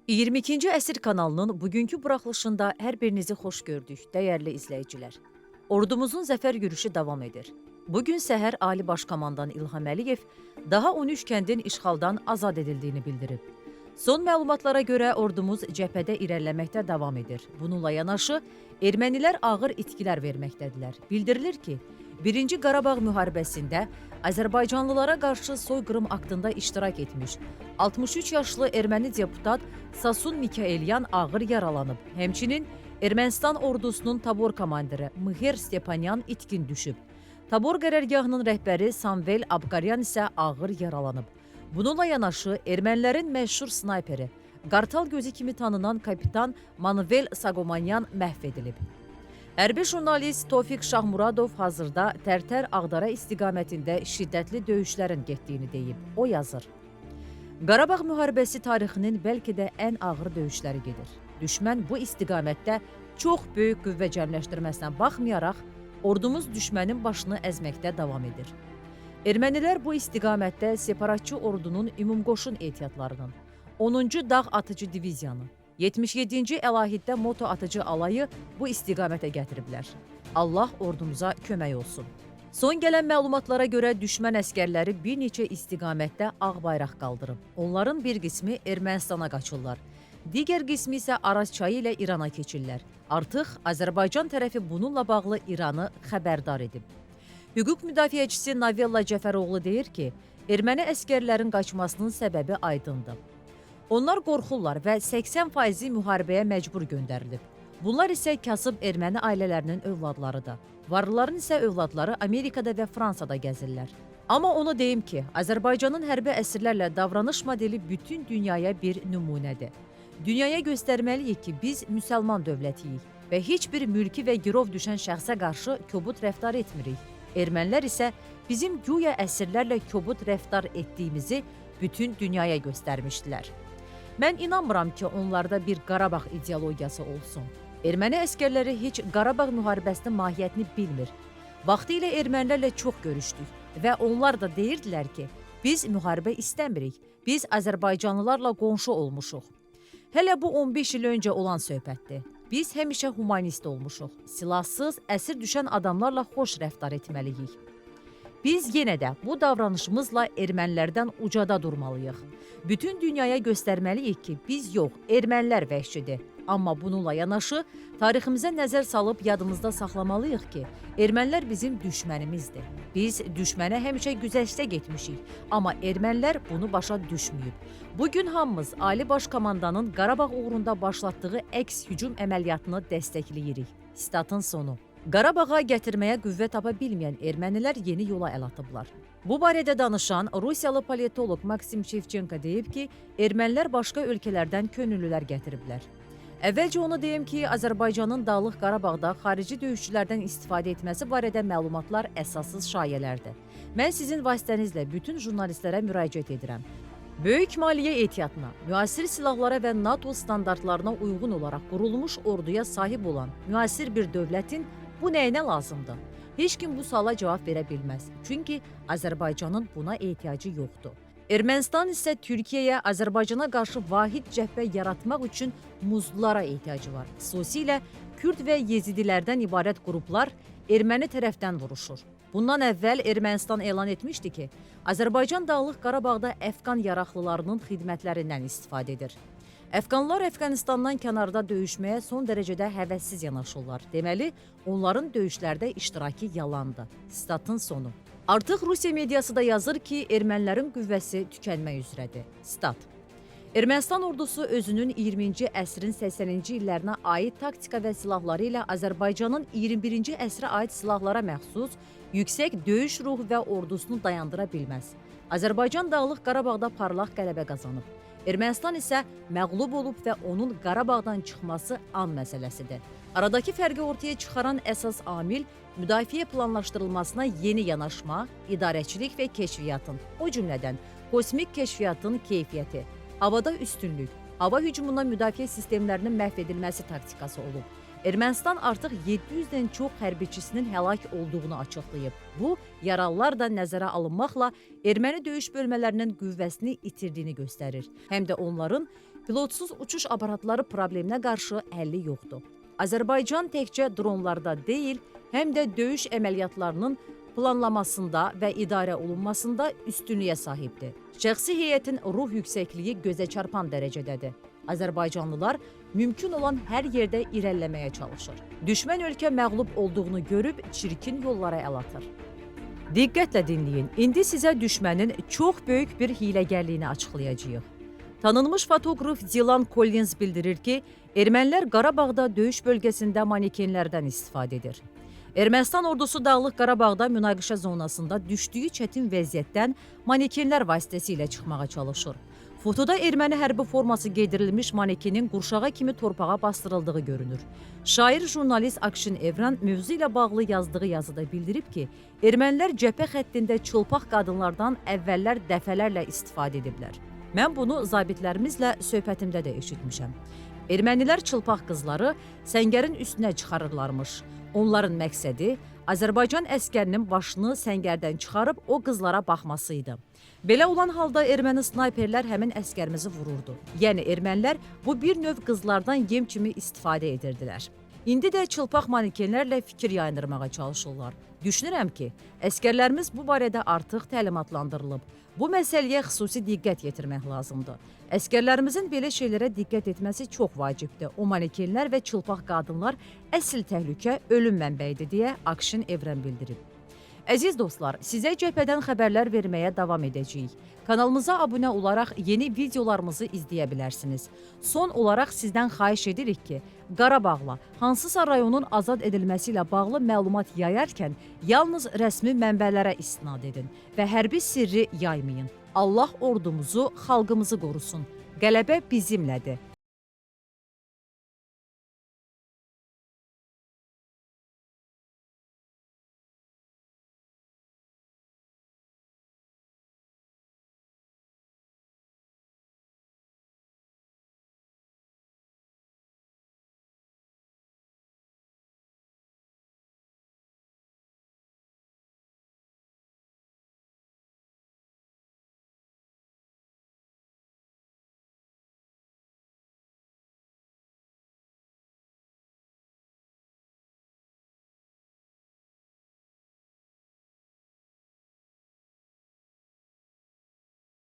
22-ci əsr kanalının bugünkü buraxılışında hər birinizi xoş gördük, dəyərli izləyicilər. Ordumuzun zəfər yürüşü davam edir. Bugün səhər Ali Baş Komandan İlham Əliyev daha 13 kəndin işğaldan azad edildiyini bildirib. Son məlumatlara görə ordumuz cəbhədə irəliləməkdə davam edir. Bununla yanaşı, ermənilər ağır itkilər verməkdədirlər. Bildirilir ki, 1-ci Qarabağ müharibəsində Azərbaycanlılara qarşı soyqırım aktında iştirak etmiş 63 yaşlı erməni deputat Sasun Mikaelyan ağır yaralanıb. Həmçinin Ermənistan ordusunun tabor komandiri Mıher Stepanyan itkin düşüb. Tabor qərargahının rəhbəri Samvel Abqaryan isə ağır yaralanıb. Bununla yanaşı, ermənilərin məşhur snayperi, Qartal gözü kimi tanınan kapitan Manuel Sagomanyan məhv edilib. Hərbi jurnalist Tofiq Şahmuradov hazırda Tərtər-Ağdara istiqamətində şiddətli döyüşlərin getdiyini deyib. O yazır: Qarabağ müharibəsi tarixinin bəlkə də ən ağır döyüşləri gedir. Düşmən bu istiqamətdə çox böyük qüvvə cəmləşdirməsinə baxmayaraq, ordumuz düşmənin başını əzməkdə davam edir. Ermənilər bu istiqamətdə separatçı ordunun ümumqoşun ehtiyatlarının, 10-cu Dağ Atıcı Diviziyanı, 77-ci Əlahiddə Moto Atıcı alayı bu istiqamətə gətiriblər. Allah ordumuza kömək olsun. Son gələn məlumatlara görə düşmən əskərləri bir neçə istiqamətdə ağ bayraq qaldırıb. Onların bir qismi Ermənistana qaçırlar. Digər qismi isə Araz çayı ilə İrana keçirlər. Artıq Azərbaycan tərəfi bununla bağlı İranı xəbərdar edib. Hüquq müdafiəçisi Navella Cəfəroğlu deyir ki, erməni əskərlərin qaçmasının səbəbi aydındır. Onlar qorxurlar və 80% müharibəyə məcbur göndərilib. Bunlar isə kasıb erməni ailələrinin övladlarıdır. Varlıların isə övladları Amerikada və Fransada gəzirlər. Amma onu deyim ki, Azərbaycanın hərbi əsirlərlə davranış modeli bütün dünyaya bir nümunədir. Dünyaya göstərməliyik ki, biz müsəlman dövlətiyik və heç bir mülki və girov düşən şəxsə qarşı kobud rəftar etmirik. Ermənilər isə bizim güya əsirlərlə kobud rəftar etdiyimizi bütün dünyaya göstərmişdilər. Mən inanmıram ki, onlarda bir Qarabağ ideologiyası olsun. Erməni əskərləri heç Qarabağ müharibəsinin mahiyyətini bilmir. Vaxtilə ermənilərlə çox görüşdük və onlar da deyirdilər ki, biz müharibə istəmirik, biz Azərbaycanlılarla qonşu olmuşuq. Hələ bu 15 il öncə olan söhbətdir. Biz həmişə humanist olmuşuq. Silahsız, əsir düşən adamlarla xoş rəftar etməliyik. Biz yenə də bu davranışımızla ermənilərdən ucada durmalıyıq. Bütün dünyaya göstərməliyik ki, biz yox, ermənilər vəhşidir. Amma bununla yanaşı, tariximizə nəzər salıb yadımızda saxlamalıyıq ki, ermənilər bizim düşmənimizdir. Biz düşmənə həmişə güzəştə getmişik, amma ermənilər bunu başa düşməyib. Bugün hamımız Ali Baş Komandanın Qarabağ uğrunda başlatdığı əks-hücum əməliyyatını dəstəkləyirik. Statın sonu. Qarabağa gətirməyə qüvvə tapa bilməyən ermənilər yeni yola əl atıblar. Bu barədə danışan Rusiyalı politoloq Maksim Şevçenko deyib ki, ermənilər başqa ölkələrdən könüllülər gətiriblər. Əvvəlcə onu deyim ki, Azərbaycanın Dağlıq Qarabağda xarici döyüşçülərdən istifadə etməsi barədə məlumatlar əsassız şayələrdir. Mən sizin vasitənizlə bütün jurnalistlərə müraciət edirəm. Böyük maliyyə ehtiyatına, müasir silahlara və NATO standartlarına uyğun olaraq qurulmuş orduya sahib olan müasir bir dövlətin bu nəyinə lazımdır? Heç kim bu suala cavab verə bilməz. Çünki Azərbaycanın buna ehtiyacı yoxdur. Ermənistan isə Türkiyəyə, Azərbaycana qarşı vahid cəbhə yaratmaq üçün muzlulara ehtiyacı var. Xüsusilə Kürd və Yezidilərdən ibarət qruplar erməni tərəfdən vuruşur. Bundan əvvəl Ermənistan elan etmişdi ki, Azərbaycan Dağlıq Qarabağda Əfqan yaraqlılarının xidmətlərindən istifadə edir. Əfqanlar Əfqanistandan kənarda döyüşməyə son dərəcədə həvəssiz yanaşırlar. Deməli, onların döyüşlərdə iştirakı yalandı. Statın sonu. Artıq Rusiya mediası da yazır ki, ermənilərin qüvvəsi tükənmək üzrədir. Stat. Ermənistan ordusu özünün 20-ci əsrin 80-ci illərinə aid taktika və silahları ilə Azərbaycanın 21-ci əsrə aid silahlara məxsus yüksək döyüş ruhu və ordusunu dayandıra bilməz. Azərbaycan Dağlıq Qarabağda parlaq qələbə qazanıb. Ermənistan isə məğlub olub və onun Qarabağdan çıxması an məsələsidir. Aradakı fərqi ortaya çıxaran əsas amil müdafiə planlaşdırılmasına yeni yanaşma, idarəçilik və keşfiyyatın, o cümlədən kosmik keşfiyyatın keyfiyyəti, havada üstünlük, hava hücumuna müdafiə sistemlərinin məhv edilməsi taktikası olub. Ermənistan artıq 700-dən çox hərbiçisinin həlak olduğunu açıqlayıb. Bu, yaralılar da nəzərə alınmaqla erməni döyüş bölmələrinin qüvvəsini itirdiyini göstərir. Həm də onların Pilotsuz uçuş aparatları probleminə qarşı həlli yoxdur. Azərbaycan təkcə dronlarda deyil, həm də döyüş əməliyyatlarının planlamasında və idarə olunmasında üstünlüyə sahibdir. Şəxsi heyətin ruh yüksəkliyi gözə çarpan dərəcədədir. Azərbaycanlılar mümkün olan hər yerdə irəliləməyə çalışır. Düşmən ölkə məğlub olduğunu görüb çirkin yollara əl atır. Diqqətlə dinləyin. İndi sizə düşmənin çox böyük bir hiyləgərliyini açıqlayacağıq. Tanınmış fotoqraf Dilan Collins bildirir ki, ermənilər Qarabağda döyüş bölgəsində manekenlərdən istifadə edir. Ermənistan ordusu Dağlıq Qarabağda münaqişə zonasında düşdüyü çətin vəziyyətdən manekenlər vasitəsilə çıxmağa çalışır. Fotoda erməni hərbi forması geydirilmiş manekenin qurşağa kimi torpağa bastırıldığı görünür. Şair jurnalist Akşin Evran mövzu ilə bağlı yazdığı yazıda bildirib ki, ermənilər cəbhə xəttində çılpaq qadınlardan əvvəllər dəfələrlə istifadə ediblər. Mən bunu zabitlərimizlə söhbətimdə də eşitmişəm. Ermənilər çılpaq qızları səngərin üstünə çıxarırlarmış. Onların məqsədi Azərbaycan əskərinin başını səngərdən çıxarıb o qızlara baxması idi. Belə olan halda erməni snayperlər həmin əskərimizi vururdu. Yəni ermənilər bu bir növ qızlardan yem kimi istifadə edirdilər. İndi də çılpaq manekenlərlə fikir yayındırmağa çalışırlar. Düşünürəm ki, əskərlərimiz bu barədə artıq təlimatlandırılıb. Bu məsələyə xüsusi diqqət yetirmək lazımdır. Əskərlərimizin belə şeylərə diqqət etməsi çox vacibdir. O manekenlər və çılpaq qadınlar əsl təhlükə, ölüm mənbəyidir deyə Akşin Evren bildirib. Əziz dostlar, sizə cəbhədən xəbərlər verməyə davam edəcəyik. Kanalımıza abunə olaraq yeni videolarımızı izləyə bilərsiniz. Son olaraq sizdən xahiş edirik ki, Qarabağla hansısa rayonun azad edilməsi ilə bağlı məlumat yayarkən yalnız rəsmi mənbələrə istinad edin və hərbi sirri yaymayın. Allah ordumuzu, xalqımızı qorusun. Qələbə bizimlədir.